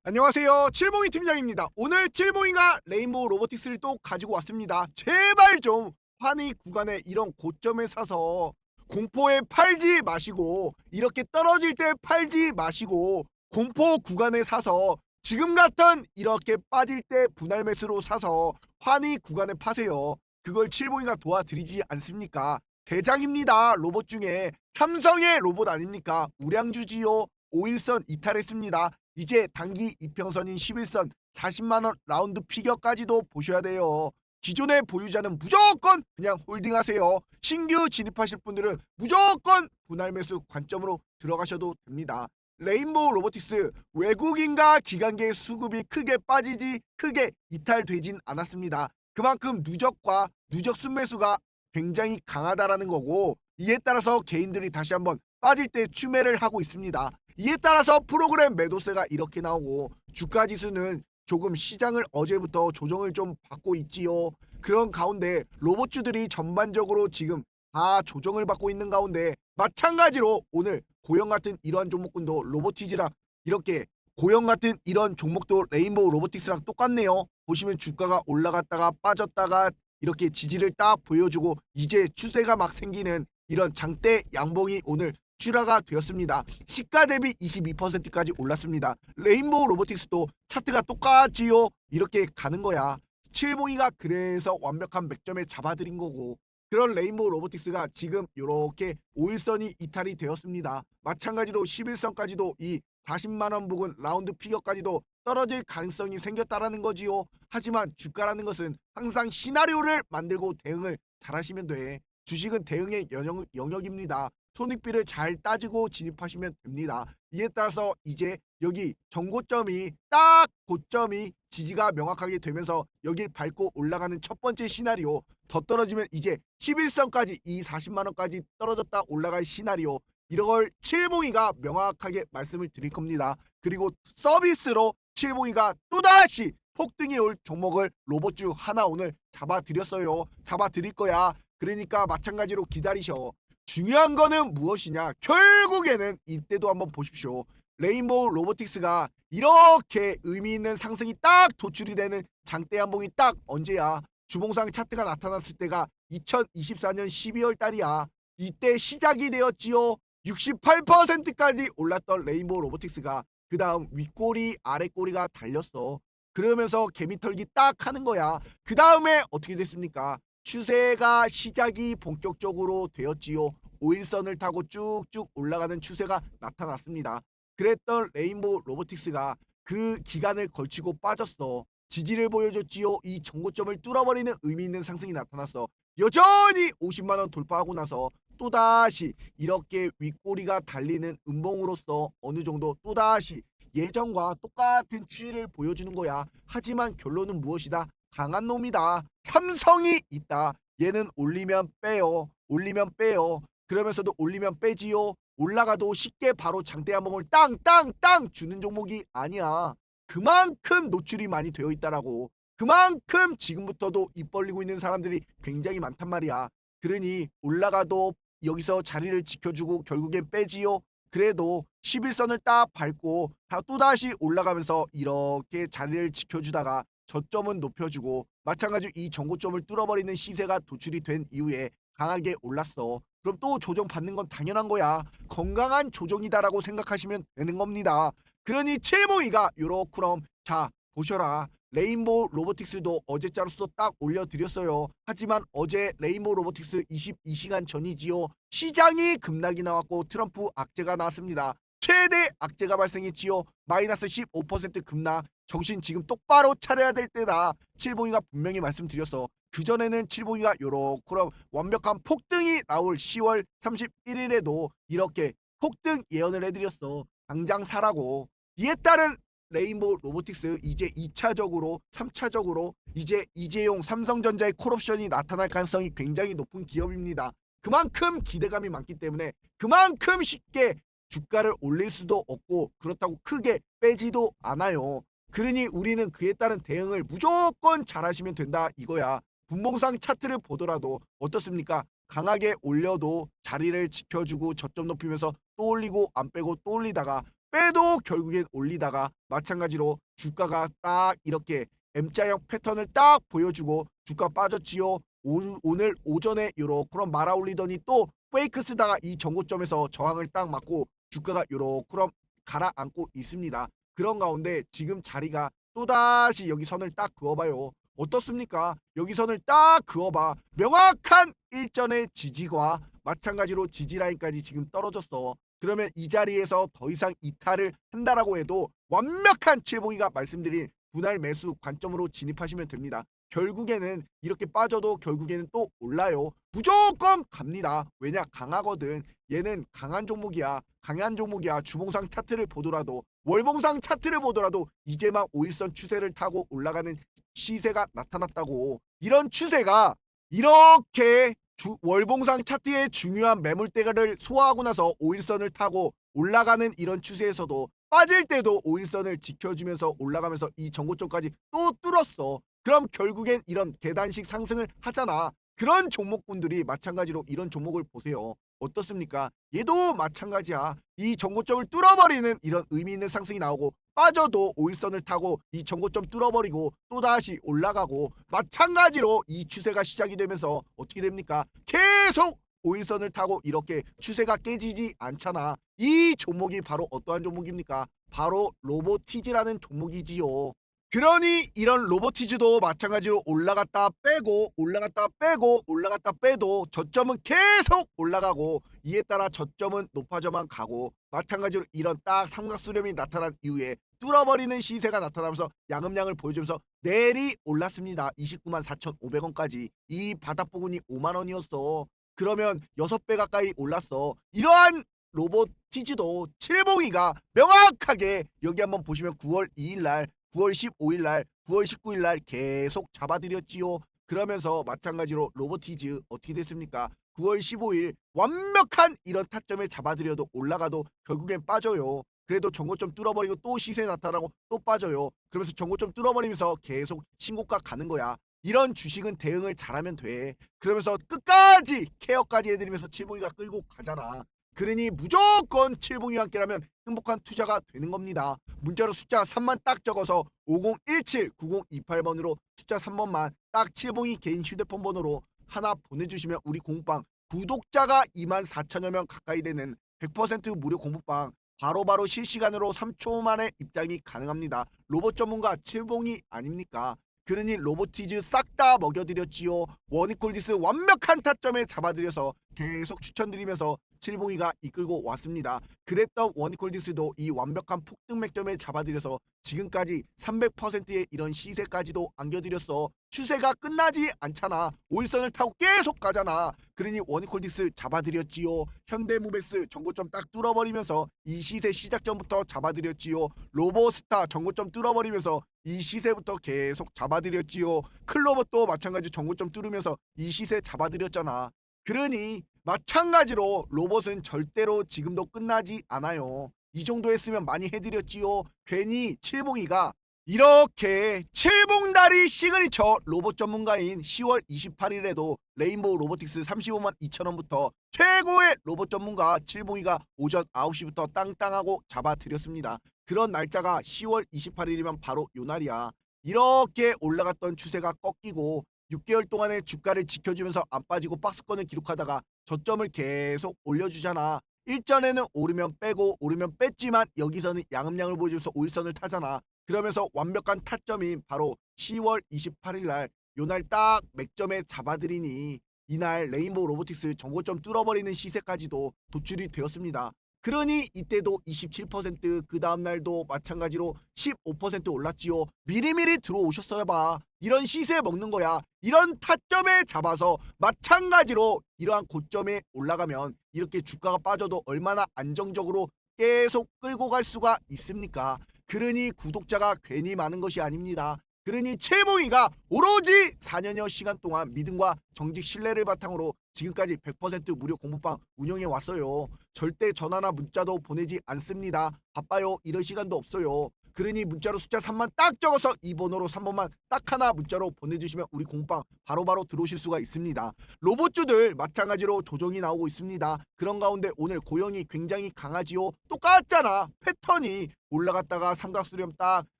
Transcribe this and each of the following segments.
안녕하세요. 칠봉이 팀장입니다. 오늘 칠봉이가 레인보우 로보틱스를 또 가지고 왔습니다. 제발 좀 환희 구간에 이런 고점에 사서 공포에 팔지 마시고, 이렇게 떨어질 때 팔지 마시고, 공포 구간에 사서 지금 같은 이렇게 빠질 때 분할 매수로 사서 환희 구간에 파세요. 그걸 칠봉이가 도와드리지 않습니까? 대장입니다. 로봇 중에 삼성의 로봇 아닙니까? 우량주지요. 5일선 이탈했습니다. 이제 단기 이평선인 11선 40만원 라운드 피겨까지도 보셔야 돼요. 기존의 보유자는 무조건 그냥 홀딩하세요. 신규 진입하실 분들은 무조건 분할 매수 관점으로 들어가셔도 됩니다. 레인보우 로보틱스 외국인과 기관계 수급이 크게 빠지지 크게 이탈되진 않았습니다. 그만큼 누적과 누적 순매수가 굉장히 강하다라는 거고, 이에 따라서 개인들이 다시 한번 빠질 때 추매를 하고 있습니다. 이에 따라서 프로그램 매도세가 이렇게 나오고, 주가 지수는 조금 시장을 어제부터 조정을 좀 받고 있지요. 그런 가운데 로봇주들이 전반적으로 지금 다 조정을 받고 있는 가운데, 마찬가지로 오늘 고영 같은 이러한 종목군도 로보티즈랑 이렇게 고영 같은 이런 종목도 레인보우 로보틱스랑 똑같네요. 보시면 주가가 올라갔다가 빠졌다가 이렇게 지지를 딱 보여주고 이제 추세가 막 생기는 이런 장대 양봉이 오늘 출하가 되었습니다. 시가 대비 22%까지 올랐습니다. 레인보우 로보틱스도 차트가 똑같지요. 이렇게 가는 거야. 칠봉이가 그래서 완벽한 맥점에 잡아드린 거고, 그런 레인보우 로보틱스가 지금 이렇게 5일선이 이탈이 되었습니다. 마찬가지로 11선까지도 이 40만원 부근 라운드 피겨까지도 떨어질 가능성이 생겼다라는 거지요. 하지만 주가라는 것은 항상 시나리오를 만들고 대응을 잘하시면 돼. 주식은 대응의 영역입니다. 손익비를 잘 따지고 진입하시면 됩니다. 이에 따라서 이제 여기 정고점이 딱 고점이 지지가 명확하게 되면서 여길 밟고 올라가는 첫 번째 시나리오, 더 떨어지면 이제 11선까지 이 40만원까지 떨어졌다 올라갈 시나리오, 이런 걸 칠봉이가 명확하게 말씀을 드릴 겁니다. 그리고 서비스로 칠봉이가 또다시 폭등이 올 종목을 로봇주 하나 오늘 잡아드렸어요. 잡아드릴 거야. 그러니까 마찬가지로 기다리셔. 중요한 거는 무엇이냐? 결국에는 이때도 한번 보십시오. 레인보우 로보틱스가 이렇게 의미 있는 상승이 딱 도출이 되는 장대 한봉이 딱 언제야? 주봉상 차트가 나타났을 때가 2024년 12월 달이야. 이때 시작이 되었지요. 68%까지 올랐던 레인보우 로보틱스가 그 다음 윗꼬리 아랫꼬리가 달렸어. 그러면서 개미털기 딱 하는 거야. 그 다음에 어떻게 됐습니까? 추세가 시작이 본격적으로 되었지요. 5일선을 타고 쭉쭉 올라가는 추세가 나타났습니다. 그랬던 레인보우 로보틱스가 그 기간을 걸치고 빠졌어. 지지를 보여줬지요. 이 정고점을 뚫어버리는 의미 있는 상승이 나타났어. 여전히 50만원 돌파하고 나서 또다시 이렇게 윗꼬리가 달리는 음봉으로서 어느 정도 또다시 예전과 똑같은 추이를 보여주는 거야. 하지만 결론은 무엇이다? 강한 놈이다. 삼성이 있다. 얘는 올리면 빼요. 올리면 빼요. 그러면서도 올리면 빼지요. 올라가도 쉽게 바로 장대 한봉을 땅땅땅 주는 종목이 아니야. 그만큼 노출이 많이 되어 있다라고. 그만큼 지금부터도 입 벌리고 있는 사람들이 굉장히 많단 말이야. 그러니 올라가도 여기서 자리를 지켜주고 결국엔 빼지요. 그래도 11선을 딱 밟고 다 또다시 올라가면서 이렇게 자리를 지켜주다가 저점은 높여주고, 마찬가지로 이 전고점을 뚫어버리는 시세가 도출이 된 이후에 강하게 올랐어. 그럼 또 조정 받는 건 당연한 거야. 건강한 조정이다라고 생각하시면 되는 겁니다. 그러니 칠봉이가 요렇구럼 자 보셔라. 레인보우 로보틱스도 어제자로서 딱 올려드렸어요. 하지만 어제 레인보우 로보틱스 22시간 전이지요. 시장이 급락이 나왔고 트럼프 악재가 나왔습니다. 최대 악재가 발생했지요. 마이너스 15% 급락. 정신 지금 똑바로 차려야 될 때다. 칠봉이가 분명히 말씀드렸어. 그전에는 칠봉이가 요렇게 완벽한 폭등이 나올 10월 31일에도 이렇게 폭등 예언을 해드렸어. 당장 사라고. 이에 따른 레인보우 로보틱스 이제 2차적으로 3차적으로 이제 이재용 삼성전자의 콜옵션이 나타날 가능성이 굉장히 높은 기업입니다. 그만큼 기대감이 많기 때문에 그만큼 쉽게 주가를 올릴 수도 없고 그렇다고 크게 빼지도 않아요. 그러니 우리는 그에 따른 대응을 무조건 잘하시면 된다 이거야. 분봉상 차트를 보더라도 어떻습니까? 강하게 올려도 자리를 지켜주고 저점 높이면서 또 올리고 안 빼고 또 올리다가 빼도 결국엔 올리다가 마찬가지로 주가가 딱 이렇게 M자형 패턴을 딱 보여주고 주가 빠졌지요. 오늘 오전에 요렇게 말아 올리더니 또 페이크 쓰다가 이 전고점에서 저항을 딱 맞고 주가가 요렇게 가라앉고 있습니다. 그런 가운데 지금 자리가 또다시 여기 선을 딱 그어봐요. 어떻습니까? 여기 선을 딱 그어봐. 명확한 일전의 지지와 마찬가지로 지지라인까지 지금 떨어졌어. 그러면 이 자리에서 더 이상 이탈을 한다라고 해도 완벽한 칠봉이가 말씀드린 분할 매수 관점으로 진입하시면 됩니다. 결국에는 이렇게 빠져도 결국에는 또 올라요. 무조건 갑니다. 왜냐? 강하거든. 얘는 강한 종목이야. 강한 종목이야. 주봉상 차트를 보더라도 월봉상 차트를 보더라도 이제 막 5일선 추세를 타고 올라가는 시세가 나타났다고. 이런 추세가 이렇게 월봉상 차트의 중요한 매물대를 소화하고 나서 5일선을 타고 올라가는 이런 추세에서도 빠질 때도 5일선을 지켜주면서 올라가면서 이 전고점까지 또 뚫었어. 그럼 결국엔 이런 계단식 상승을 하잖아. 그런 종목군들이 마찬가지로 이런 종목을 보세요. 어떻습니까? 얘도 마찬가지야. 이 전고점을 뚫어버리는 이런 의미 있는 상승이 나오고 빠져도 5일선을 타고 이 전고점 뚫어버리고 또다시 올라가고 마찬가지로 이 추세가 시작이 되면서 어떻게 됩니까? 계속 5일선을 타고 이렇게 추세가 깨지지 않잖아. 이 종목이 바로 어떠한 종목입니까? 바로 로보티즈라는 종목이지요. 그러니 이런 로보티즈도 마찬가지로 올라갔다 빼고 올라갔다 빼고 올라갔다 빼도 저점은 계속 올라가고 이에 따라 저점은 높아져만 가고 마찬가지로 이런 딱 삼각수렴이 나타난 이후에 뚫어버리는 시세가 나타나면서 양음량을 보여주면서 내리 올랐습니다. 29만 4,500원까지. 이 바닥 부근이 5만원이었어. 그러면 6배 가까이 올랐어. 이러한 로보티즈도 칠봉이가 명확하게 여기 한번 보시면 9월 2일날 9월 15일날 9월 19일날 계속 잡아드렸지요. 그러면서 마찬가지로 로보티즈 어떻게 됐습니까? 9월 15일 완벽한 이런 타점에 잡아드려도 올라가도 결국엔 빠져요. 그래도 전고점 뚫어버리고 또 시세 나타나고 또 빠져요. 그러면서 전고점 뚫어버리면서 계속 신고가 가는 거야. 이런 주식은 대응을 잘하면 돼. 그러면서 끝까지 케어까지 해드리면서 칠봉이가 끌고 가잖아. 그러니 무조건 칠봉이와 함께라면 행복한 투자가 되는 겁니다. 문자로 숫자 3만 딱 적어서 5017-9028번으로 숫자 3번만 딱 칠봉이 개인 휴대폰 번호로 하나 보내주시면 우리 공부방 구독자가 2만 4천여 명 가까이 되는 100% 무료 공부방 바로바로 실시간으로 3초 만에 입장이 가능합니다. 로봇 전문가 칠봉이 아닙니까? 그러니 로보티즈 싹 다 먹여드렸지요. 원익콜디스 완벽한 타점에 잡아드려서 계속 추천드리면서 칠봉이가 이끌고 왔습니다. 그랬던 원익콜디스도 이 완벽한 폭등 맥점에 잡아드려서 지금까지 300%의 이런 시세까지도 안겨드렸어. 추세가 끝나지 않잖아. 5일선을 타고 계속 가잖아. 그러니 원익콜디스 잡아드렸지요. 현대무베스 전고점 딱 뚫어버리면서 이 시세 시작전부터 잡아드렸지요. 로보스타 전고점 뚫어버리면서 이 시세부터 계속 잡아드렸지요. 클로버도 마찬가지 전고점 뚫으면서 이 시세 잡아드렸잖아. 그러니 마찬가지로 로봇은 절대로 지금도 끝나지 않아요. 이 정도 했으면 많이 해드렸지요. 괜히 칠봉이가 이렇게 칠봉다리 시그니처 로봇 전문가인 10월 28일에도 레인보우 로보틱스 35만 2천원부터 최고의 로봇 전문가 칠봉이가 오전 9시부터 땅땅하고 잡아드렸습니다. 그런 날짜가 10월 28일이면 바로 요 날이야. 이렇게 올라갔던 추세가 꺾이고 6개월 동안의 주가를 지켜주면서 안 빠지고 박스권을 기록하다가 저점을 계속 올려주잖아. 일전에는 오르면 빼고 오르면 뺐지만 여기서는 양음량을 보여주면서 5일선을 타잖아. 그러면서 완벽한 타점인 바로 10월 28일날 요날 딱 맥점에 잡아드리니 이날 레인보우 로보틱스 전고점 뚫어버리는 시세까지도 도출이 되었습니다. 그러니 이때도 27%그 다음날도 마찬가지로 15% 올랐지요. 미리미리 들어오셨어야 봐. 이런 시세 먹는 거야. 이런 타점에 잡아서 마찬가지로 이러한 고점에 올라가면 이렇게 주가가 빠져도 얼마나 안정적으로 계속 끌고 갈 수가 있습니까? 그러니 구독자가 괜히 많은 것이 아닙니다. 그러니 칠봉이가 오로지 4년여 시간 동안 믿음과 정직 신뢰를 바탕으로 지금까지 100% 무료 공부방 운영해 왔어요. 절대 전화나 문자도 보내지 않습니다. 바빠요. 이럴 시간도 없어요. 그러니 문자로 숫자 3만 딱 적어서 이 번호로 3번만 딱 하나 문자로 보내주시면 우리 공방 바로바로 들어오실 수가 있습니다. 로봇주들 마찬가지로 조정이 나오고 있습니다. 그런 가운데 오늘 고영이 굉장히 강하지요. 똑같잖아. 패턴이 올라갔다가 삼각수렴 딱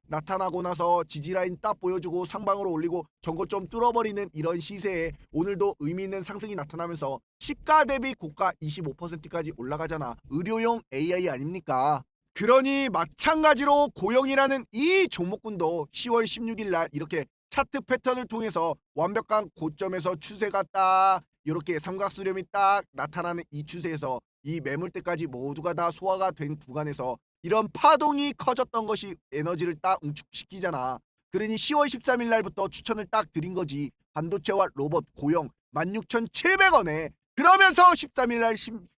나타나고 나서 지지라인 딱 보여주고 상방으로 올리고 전고점 뚫어버리는 이런 시세에 오늘도 의미있는 상승이 나타나면서 시가 대비 고가 25%까지 올라가잖아. 의료용 AI 아닙니까? 그러니 마찬가지로 고영이라는 이 종목군도 10월 16일 날 이렇게 차트 패턴을 통해서 완벽한 고점에서 추세가 딱 이렇게 삼각수렴이 딱 나타나는 이 추세에서 이 매물대까지 모두가 다 소화가 된 구간에서 이런 파동이 커졌던 것이 에너지를 딱 응축시키잖아. 그러니 10월 13일 날부터 추천을 딱 드린 거지. 반도체와 로봇 고영 16,700원에 그러면서 13일 날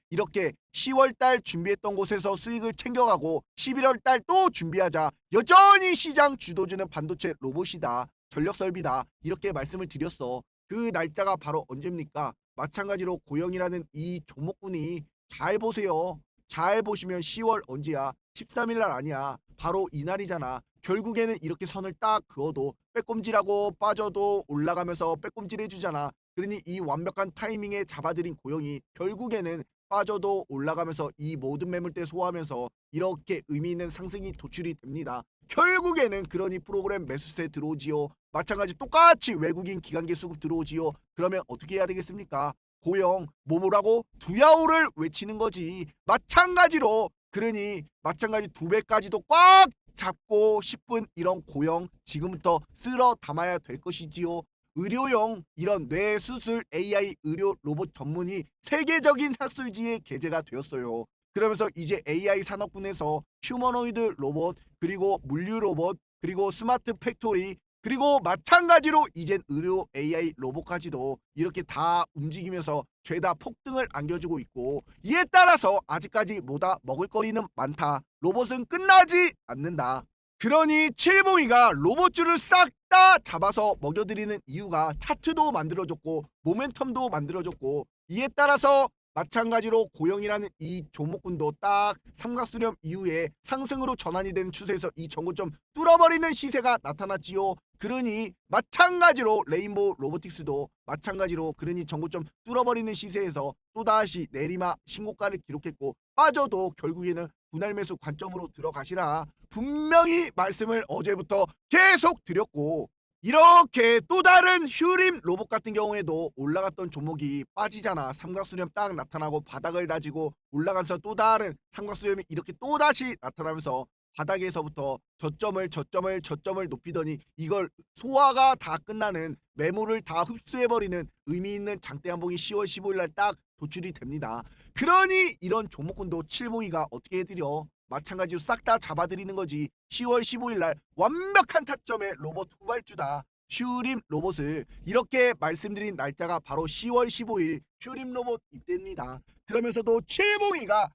이렇게 10월 달 준비했던 곳에서 수익을 챙겨가고 11월 달 또 준비하자. 여전히 시장 주도주는 반도체 로봇이다. 전력 설비다. 이렇게 말씀을 드렸어. 그 날짜가 바로 언제입니까? 마찬가지로 고영이라는 이 종목군이 잘 보세요. 잘 보시면 10월 언제야? 13일 날 아니야. 바로 이날이잖아. 결국에는 이렇게 선을 딱 그어도 빼꼼질하고 빠져도 올라가면서 빼꼼질 해주잖아. 그러니 이 완벽한 타이밍에 잡아들인 고영이 결국에는 빠져도 올라가면서 이 모든 매물대 소화하면서 이렇게 의미 있는 상승이 도출이 됩니다. 결국에는 그러니 프로그램 매수세 들어오지요. 마찬가지 똑같이 외국인 기관계 수급 들어오지요. 그러면 어떻게 해야 되겠습니까? 고영 뭐뭐라고 두야오를 외치는 거지. 마찬가지로 그러니 마찬가지 두 배까지도 꽉 잡고 싶은 이런 고영 지금부터 쓸어 담아야 될 것이지요. 의료용 이런 뇌수술 AI 의료 로봇 전문이 세계적인 학술지에 게재가 되었어요. 그러면서 이제 AI 산업군에서 휴머노이드 로봇 그리고 물류 로봇 그리고 스마트 팩토리 그리고 마찬가지로 이젠 의료 AI 로봇까지도 이렇게 다 움직이면서 죄다 폭등을 안겨주고 있고 이에 따라서 아직까지 뭐다 먹을거리는 많다. 로봇은 끝나지 않는다. 그러니 칠봉이가 로봇주를 싹 다 잡아서 먹여드리는 이유가 차트도 만들어줬고 모멘텀도 만들어줬고 이에 따라서 마찬가지로 고영이라는 이 종목군도 딱 삼각수렴 이후에 상승으로 전환이 되는 추세에서 이 전고점 뚫어버리는 시세가 나타났지요. 그러니 마찬가지로 레인보우 로보틱스도 마찬가지로 그러니 전고점 뚫어버리는 시세에서 또다시 내리막 신고가를 기록했고 빠져도 결국에는 분할 매수 관점으로 들어가시라 분명히 말씀을 어제부터 계속 드렸고 이렇게 또 다른 휴림 로봇 같은 경우에도 올라갔던 종목이 빠지잖아. 삼각수렴 딱 나타나고 바닥을 다지고 올라가면서 또 다른 삼각수렴이 이렇게 또다시 나타나면서 바닥에서부터 저점을 높이더니 이걸 소화가 다 끝나는 매물을 다 흡수해버리는 의미 있는 장대 한봉이 10월 15일 날 딱 도출이 됩니다. 그러니 이런 종목군도 칠봉이가 어떻게 해드려? 마찬가지로 싹 다 잡아드리는 거지. 10월 15일 날 완벽한 타점의 로봇 후발주다. 휴림 로봇을 이렇게 말씀드린 날짜가 바로 10월 15일 휴림 로봇 입대입니다. 그러면서도 칠봉이가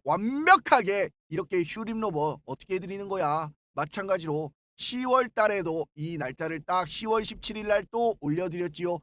완벽하게 이렇게 휴림 로봇 어떻게 해드리는 거야. 마찬가지로 10월 달에도 이 날짜를 딱 10월 17일 날 또 올려드렸지요.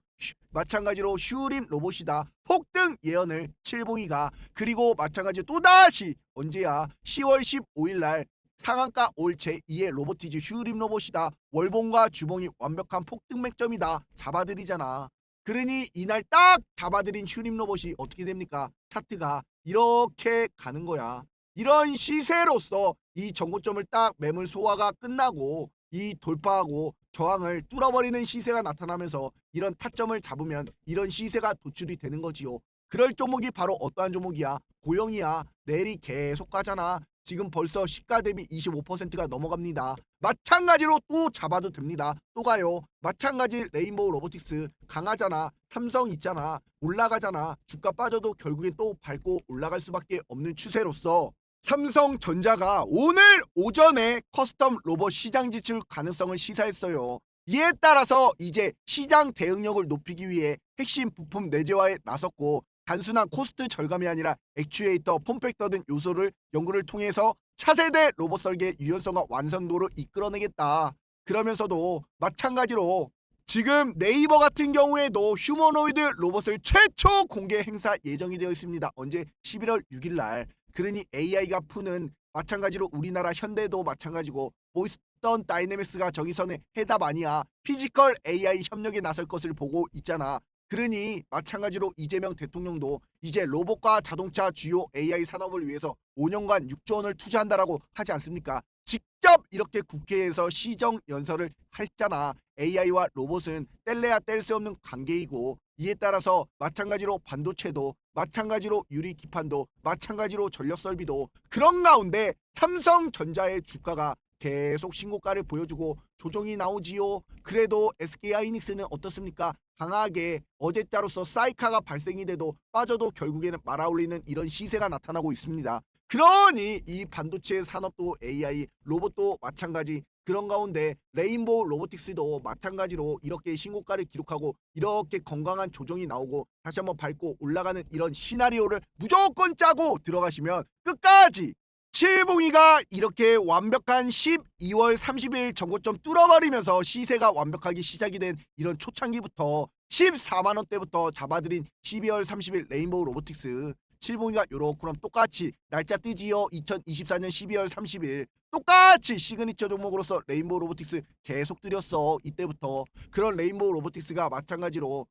마찬가지로 휴림 로봇이다. 폭등 예언을 칠봉이가 그리고 마찬가지로 또다시 언제야 10월 15일 날 상한가 올 제2의 로보티즈 휴림 로봇이다. 월봉과 주봉이 완벽한 폭등 맥점이다. 잡아드리잖아. 그러니 이날 딱 잡아드린 휴림 로봇이 어떻게 됩니까? 차트가 이렇게 가는 거야. 이런 시세로서 이 전고점을 딱 매물 소화가 끝나고 이 돌파하고 저항을 뚫어버리는 시세가 나타나면서 이런 타점을 잡으면 이런 시세가 도출이 되는 거지요. 그럴 종목이 바로 어떠한 종목이야? 고영이야. 내일이 계속 가잖아. 지금 벌써 시가 대비 25%가 넘어갑니다. 마찬가지로 또 잡아도 됩니다. 또 가요. 마찬가지 레인보우 로보틱스 강하잖아. 삼성 있잖아. 올라가잖아. 주가 빠져도 결국엔 또 밟고 올라갈 수밖에 없는 추세로서 삼성전자가 오늘 오전에 커스텀 로봇 시장 진출 가능성을 시사했어요. 이에 따라서 이제 시장 대응력을 높이기 위해 핵심 부품 내재화에 나섰고 단순한 코스트 절감이 아니라 액추에이터, 폼팩터 등 요소를 연구를 통해서 차세대 로봇 설계 유연성과 완성도를 이끌어내겠다. 그러면서도 마찬가지로 지금 네이버 같은 경우에도 휴머노이드 로봇을 최초 공개 행사 예정이 되어 있습니다. 언제? 11월 6일 날. 그러니 AI가 푸는 마찬가지로 우리나라 현대도 마찬가지고 보스턴 다이내믹스가 저기서는 해답 아니야. 피지컬 AI 협력에 나설 것을 보고 있잖아. 그러니 마찬가지로 이재명 대통령도 이제 로봇과 자동차 주요 AI 산업을 위해서 5년간 6조 원을 투자한다라고 하지 않습니까? 직접 이렇게 국회에서 시정 연설을 했잖아. AI와 로봇은 뗄래야 뗄 수 없는 관계이고 이에 따라서 마찬가지로 반도체도 마찬가지로 유리 기판도 마찬가지로 전력 설비도 그런 가운데 삼성전자의 주가가 계속 신고가를 보여주고 조정이 나오지요. 그래도 SK하이닉스는 어떻습니까? 강하게 어제자로서 사이카가 발생이 돼도 빠져도 결국에는 말아올리는 이런 시세가 나타나고 있습니다. 그러니 이 반도체 산업도 AI, 로봇도 마찬가지 그런 가운데 레인보우 로보틱스도 마찬가지로 이렇게 신고가를 기록하고 이렇게 건강한 조정이 나오고 다시 한번 밟고 올라가는 이런 시나리오를 무조건 짜고 들어가시면 끝까지 칠봉이가 이렇게 완벽한 12월 30일 전고점 뚫어버리면서 시세가 완벽하게 시작이 된 이런 초창기부터 14만원대부터 잡아들인 12월 30일 레인보우 로보틱스 칠봉이가 요렇게 그럼 똑같이 날짜 뜨지요. 2024년 12월 30일 똑같이 시그니처 종목으로서 레인보우 로보틱스 계속 뜨렸어. 이때부터 그런 레인보우 로보틱스가 마찬가지로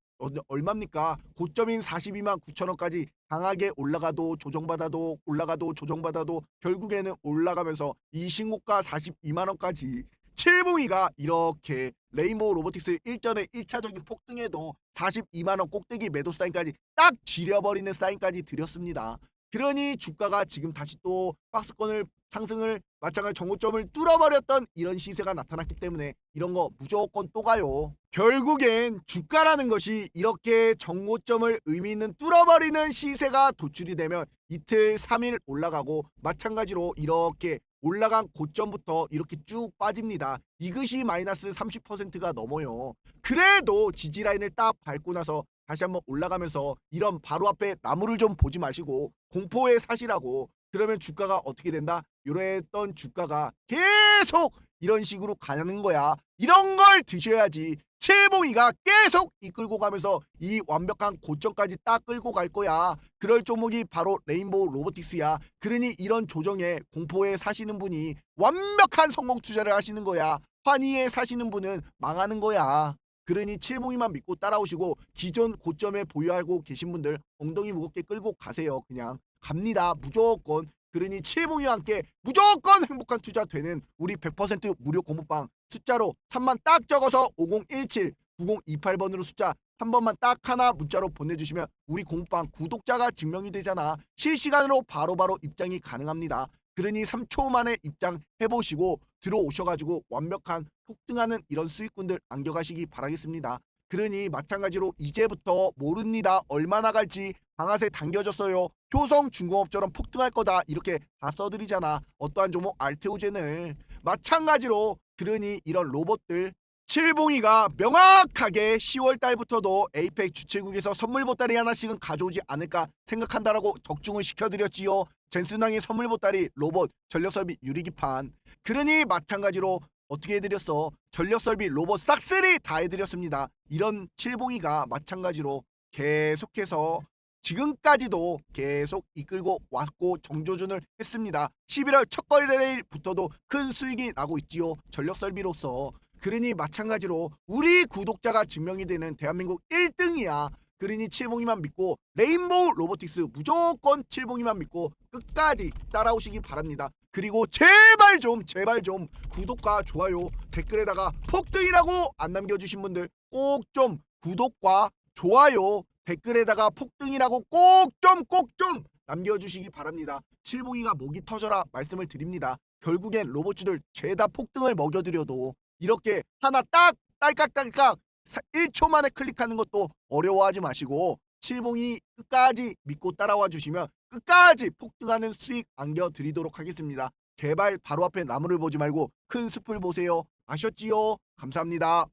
얼마입니까? 고점인 42만 9천원까지 강하게 올라가도 조정받아도 올라가도 조정받아도 결국에는 올라가면서 이 신고가 42만원까지 칠봉이가 이렇게 레인보우 로보틱스 일전에 1차적인 폭등에도 42만원 꼭대기 매도 사인까지 딱 쥐려버리는 사인까지 드렸습니다. 그러니 주가가 지금 다시 또 박스권을 상승을 마찬가지 정고점을 뚫어버렸던 이런 시세가 나타났기 때문에 이런 거 무조건 또 가요. 결국엔 주가라는 것이 이렇게 정고점을 의미 있는 뚫어버리는 시세가 도출이 되면 이틀 3일 올라가고 마찬가지로 이렇게 올라간 고점부터 이렇게 쭉 빠집니다. 이것이 마이너스 30%가 넘어요. 그래도 지지라인을 딱 밟고 나서 다시 한번 올라가면서 이런 바로 앞에 나무를 좀 보지 마시고 공포에 사시라고. 그러면 주가가 어떻게 된다? 이랬던 주가가 계속 이런 식으로 가는 거야. 이런 걸 드셔야지 칠봉이가 계속 이끌고 가면서 이 완벽한 고점까지 딱 끌고 갈 거야. 그럴 종목이 바로 레인보우 로보틱스야. 그러니 이런 조정에 공포에 사시는 분이 완벽한 성공 투자를 하시는 거야. 환희에 사시는 분은 망하는 거야. 그러니 칠봉이만 믿고 따라오시고 기존 고점에 보유하고 계신 분들 엉덩이 무겁게 끌고 가세요. 그냥 갑니다. 무조건. 그러니 칠봉이와 함께 무조건 행복한 투자 되는 우리 100% 무료 공부방 숫자로 3만 딱 적어서 5017 9028번으로 숫자 3번만 딱 하나 문자로 보내주시면 우리 공부방 구독자가 증명이 되잖아. 실시간으로 바로바로 입장이 가능합니다. 그러니 3초 만에 입장해보시고 들어오셔가지고 완벽한 폭등하는 이런 수익군들 안겨가시기 바라겠습니다. 그러니 마찬가지로 이제부터 모릅니다. 얼마나 갈지. 방아쇠 당겨졌어요. 효성중공업처럼 폭등할 거다. 이렇게 다 써드리잖아. 어떠한 종목 알테오젠을. 마찬가지로 그러니 이런 로봇들 칠봉이가 명확하게 10월 달부터도 에이펙 주최국에서 선물 보따리 하나씩은 가져오지 않을까 생각한다라고 적중을 시켜드렸지요. 젠슨왕의 선물 보따리 로봇 전력설비 유리기판. 그러니 마찬가지로 어떻게 해드렸어? 전력설비 로봇 싹쓸이 다 해드렸습니다. 이런 칠봉이가 마찬가지로 계속해서 지금까지도 계속 이끌고 왔고 정조준을 했습니다. 11월 첫 거래일부터도 큰 수익이 나고 있지요. 전력설비로서. 그러니 마찬가지로 우리 구독자가 증명이 되는 대한민국 1등이야. 그러니 칠봉이만 믿고 레인보우 로보틱스 무조건 칠봉이만 믿고 끝까지 따라오시기 바랍니다. 그리고 제발 좀 구독과 좋아요 댓글에다가 폭등이라고 안 남겨주신 분들 꼭 좀 구독과 좋아요 댓글에다가 폭등이라고 꼭 좀 남겨주시기 바랍니다. 칠봉이가 목이 터져라 말씀을 드립니다. 결국엔 로봇주들 죄다 폭등을 먹여드려도 이렇게 하나 딱 딸깍딸깍 1초 만에 클릭하는 것도 어려워하지 마시고 칠봉이 끝까지 믿고 따라와 주시면 끝까지 폭등하는 수익 안겨드리도록 하겠습니다. 제발 바로 앞에 나무를 보지 말고 큰 숲을 보세요. 아셨지요? 감사합니다.